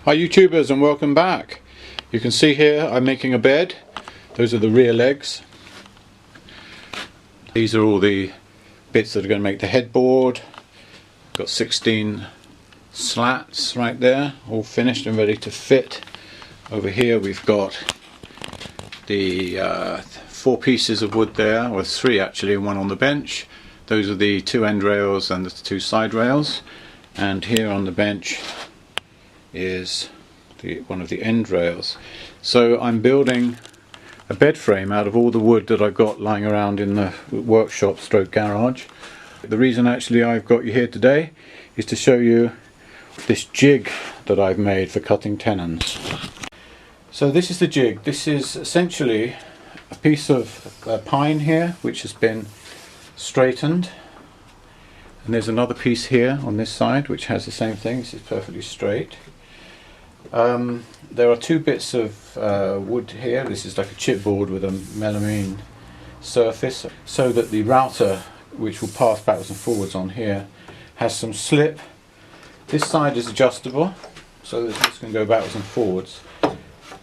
Hi YouTubers, and welcome back. You can see here I'm making a bed. Those are the rear legs. These are all the bits that are going to make the headboard. Got 16 slats right there, all finished and ready to fit. Over here we've got the 4 pieces of wood there, or 3 actually, and one on the bench. Those are the 2 end rails and the 2 side rails. And here on the bench is one of the end rails. So I'm building a bed frame out of all the wood that I've got lying around in the workshop stroke garage. The reason actually I've got you here today is to show you this jig that I've made for cutting tenons. So this is the jig. This is essentially a piece of pine here which has been straightened, and there's another piece here on this side which has the same thing. This is perfectly straight. There are 2 bits of wood here. This is like a chipboard with a melamine surface, so that the router, which will pass backwards and forwards on here, has some slip. This side is adjustable so that this can go backwards and forwards,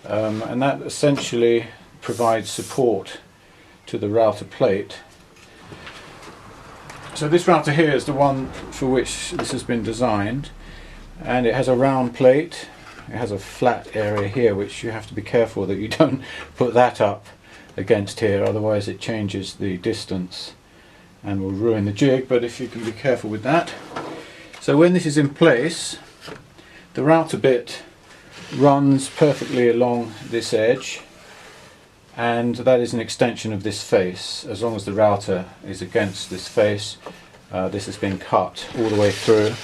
and that essentially provides support to the router plate. So this router here is the one for which this has been designed, and it has a round plate. It has a flat area here which you have to be careful that you don't put that up against here, otherwise it changes the distance and will ruin the jig, but if you can be careful with that. So when this is in place, the router bit runs perfectly along this edge, and that is an extension of this face. As long as the router is against this face, this has been cut all the way through.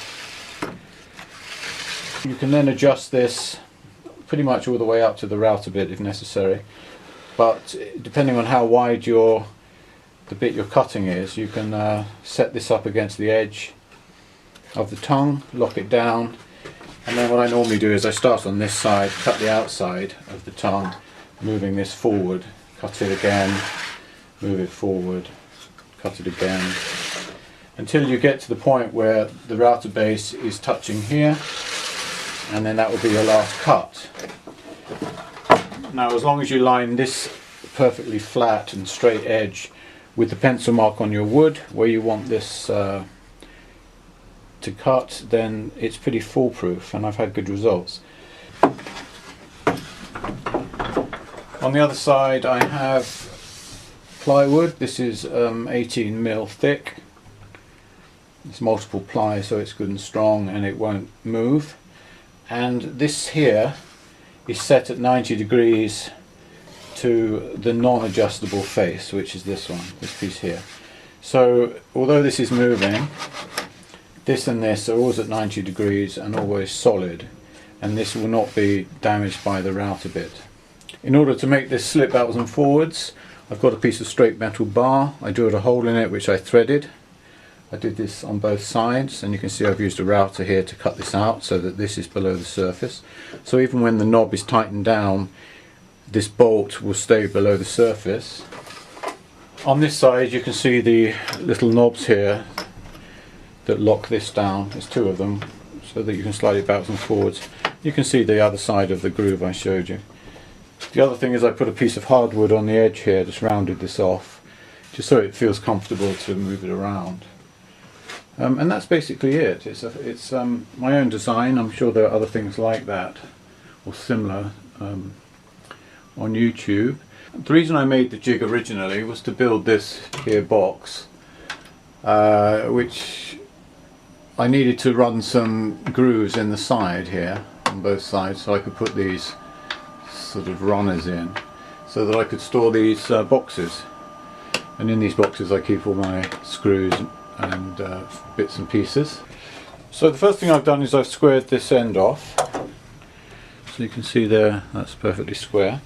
You can then adjust this pretty much all the way up to the router bit if necessary, but depending on how wide the bit you're cutting is, you can set this up against the edge of the tongue, lock it down, and then what I normally do is I start on this side, cut the outside of the tongue, moving this forward, cut it again, move it forward, cut it again, until you get to the point where the router base is touching here, and then that will be your last cut. Now, as long as you line this perfectly flat and straight edge with the pencil mark on your wood where you want this to cut, then it's pretty foolproof, and I've had good results. On the other side I have plywood. This is 18mm thick. It's multiple ply, so it's good and strong and it won't move. And this here is set at 90 degrees to the non-adjustable face, which is this one, this piece here. So although this is moving, this and this are always at 90 degrees and always solid, and this will not be damaged by the router bit. In order to make this slip backwards and forwards, I've got a piece of straight metal bar. I drilled a hole in it which I threaded. I did this on both sides, and you can see I've used a router here to cut this out so that this is below the surface. So even when the knob is tightened down, this bolt will stay below the surface. On this side you can see the little knobs here that lock this down. There's 2 of them, so that you can slide it backwards and forwards. You can see the other side of the groove I showed you. The other thing is I put a piece of hardwood on the edge here, just rounded this off, just so it feels comfortable to move it around. And that's basically it. It's my own design. I'm sure there are other things like that or similar on YouTube. The reason I made the jig originally was to build this here box, which I needed to run some grooves in the side here on both sides, so I could put these sort of runners in so that I could store these boxes, and in these boxes I keep all my screws and bits and pieces. So the first thing I've done is I've squared this end off, so you can see there that's perfectly square.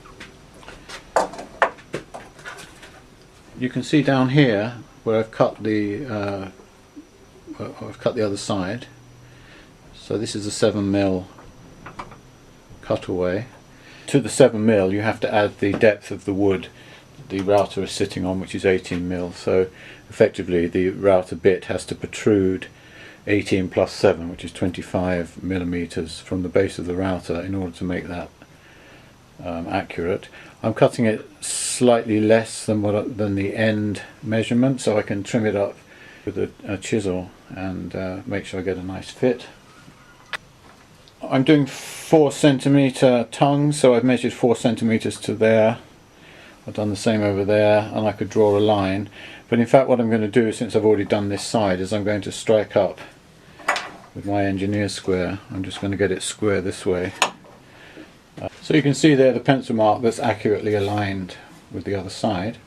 You can see down here where I've cut the other side. So this is a 7mm cutaway. To the 7mm you have to add the depth of the wood the router is sitting on, which is 18mm, so effectively the router bit has to protrude 18 plus 7, which is 25 millimeters from the base of the router in order to make that accurate. I'm cutting it slightly less than the end measurement, so I can trim it up with a chisel and make sure I get a nice fit. I'm doing 4 centimeter tongues, so I've measured 4 centimeters to there. I've done the same over there, and I could draw a line. But in fact what I'm going to do, since I've already done this side, is I'm going to strike up with my engineer square. I'm just going to get it square this way. So you can see there the pencil mark that's accurately aligned with the other side.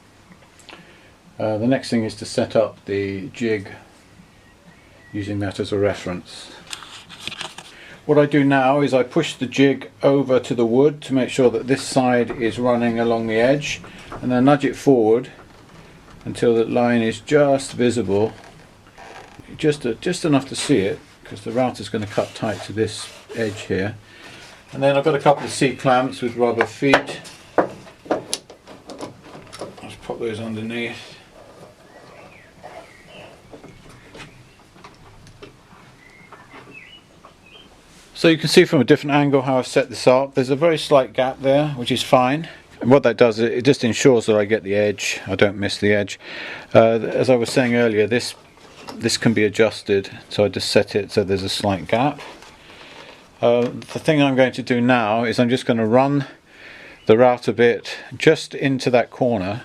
The next thing is to set up the jig using that as a reference. What I do now is I push the jig over to the wood to make sure that this side is running along the edge, and then nudge it forward until the line is just visible, just enough to see it, because the router is going to cut tight to this edge here. And then I've got a couple of C-clamps with rubber feet. Let's pop those underneath. So you can see from a different angle how I've set this up. There's a very slight gap there, which is fine. And what that does, it just ensures that I get the edge, I don't miss the edge. As I was saying earlier, this can be adjusted, so I just set it so there's a slight gap. The thing I'm going to do now is I'm just going to run the router bit just into that corner,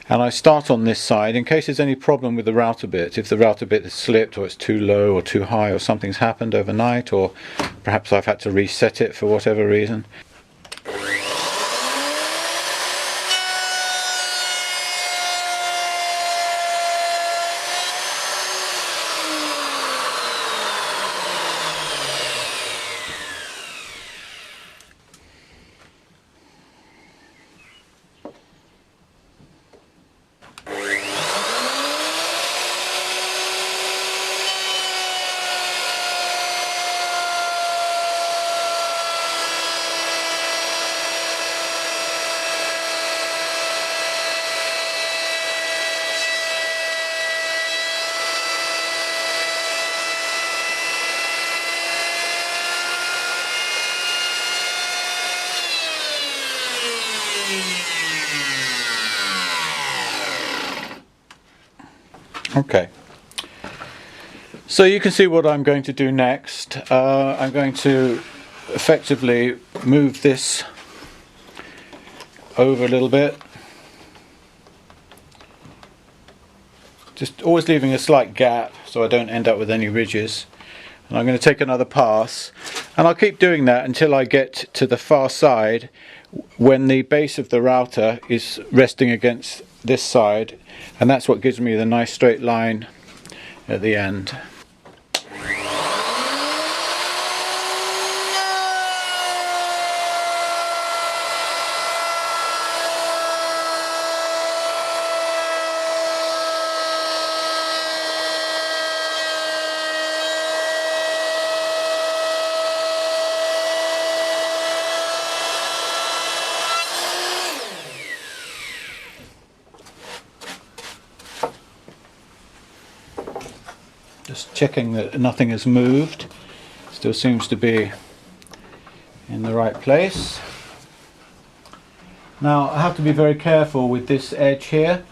and I start on this side in case there's any problem with the router bit. If the router bit has slipped, or it's too low or too high, or something's happened overnight, or perhaps I've had to reset it for whatever reason. Okay, so you can see what I'm going to do next. I'm going to effectively move this over a little bit, just always leaving a slight gap so I don't end up with any ridges. And I'm going to take another pass, and I'll keep doing that until I get to the far side when the base of the router is resting against this side, and that's what gives me the nice straight line at the end. Just checking that nothing has moved. Still seems to be in the right place. Now I have to be very careful with this edge here,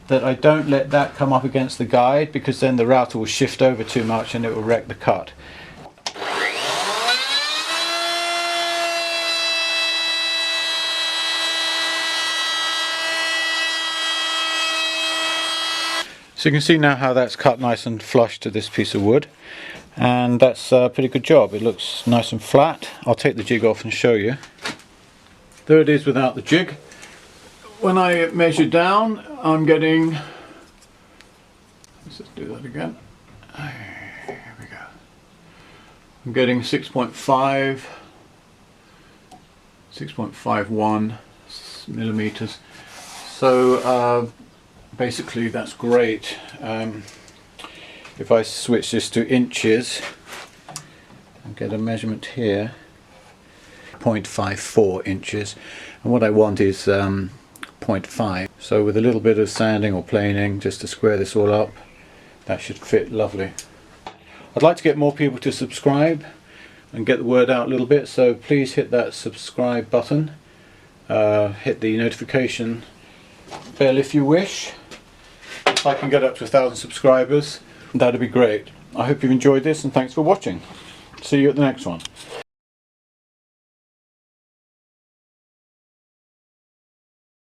that I don't let that come up against the guide, because then the router will shift over too much and it will wreck the cut. So you can see now how that's cut nice and flush to this piece of wood, and that's a pretty good job. It looks nice and flat. I'll take the jig off and show you. There it is without the jig. When I measure down, I'm getting, let's just do that again. Here we go. I'm getting 6.51 millimeters. So basically that's great. If I switch this to inches and get a measurement here, 0.54 inches, and what I want is 0.5. So with a little bit of sanding or planing just to square this all up, that should fit lovely. I'd like to get more people to subscribe and get the word out a little bit, so please hit that subscribe button, hit the notification bell if you wish. If I can get up to 1,000 subscribers, that'd be great. I hope you've enjoyed this, and thanks for watching. See you at the next one.